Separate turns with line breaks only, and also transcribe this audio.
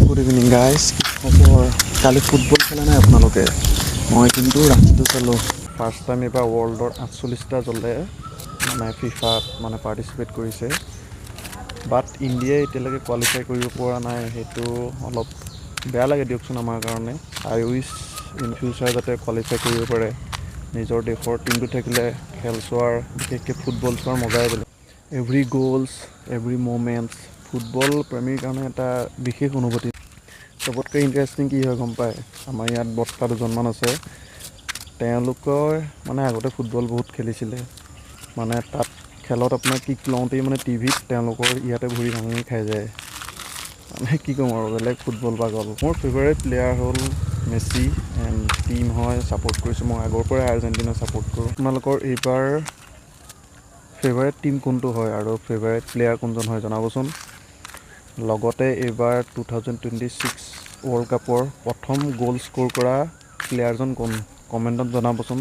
Good evening guys, কি খবৰ? কালি football খেলা নাই আপোনালোকে? মই কিন্তু ৰাতিটো চালোঁ। ফাৰ্ষ্ট টাইম এইবাৰ ৱৰ্ল্ডৰ 48টা দলে মানে ফিফাত মানে পাৰ্টিচিপেট কৰিছে, বাট ইণ্ডিয়াই এতিয়ালৈকে কোৱালিফাই কৰিব পৰা নাই। সেইটো অলপ বেয়া লাগে দিয়কচোন আমাৰ কাৰণে। আই উইচ ইন ফিউচাৰ যাতে কোৱালিফাই কৰিব পাৰে। নিজৰ দেশৰ টীমটো থাকিলে খেল চোৱাৰ, বিশেষকৈ ফুটবল চোৱাৰ মজাই বেলেগ। Every goals, every moments football প্ৰেমীৰ কাৰণে এটা বিশেষ অনুভূতি। চবতকৈ ইণ্টাৰেষ্টিং কি হয় গম পায়? আমাৰ ইয়াত বৰ্তা দুজনমান আছে, তেওঁলোকৰ মানে আগতে ফুটবল বহুত খেলিছিলে। মানে তাত খেলত আপোনাৰ কিক লওঁতেই মানে টিভিত তেওঁলোকৰ ইয়াতে ভৰি ভাঙি খাই যায়। মানে কি ক'ম আৰু, বেলেগ ফুটবল পাগল। মোৰ ফেভাৰেট প্লেয়াৰ হ'ল মেছি এণ্ড টীম হয় ছাপোৰ্ট কৰিছোঁ। মই আগৰ পৰাই আৰ্জেণ্টিনা ছাপোৰ্ট কৰোঁ। আপোনালোকৰ এইবাৰ ফেভাৰেট টীম কোনটো হয় আৰু ফেভাৰেট প্লেয়াৰ কোনজন হয় জনাবচোন। লগতে এইবাৰ 2026 ৱৰ্ল্ড কাপৰ প্ৰথম গ'ল স্ক'ৰ কৰা প্লেয়াৰজন কোন, কমেণ্টত জনাবচোন।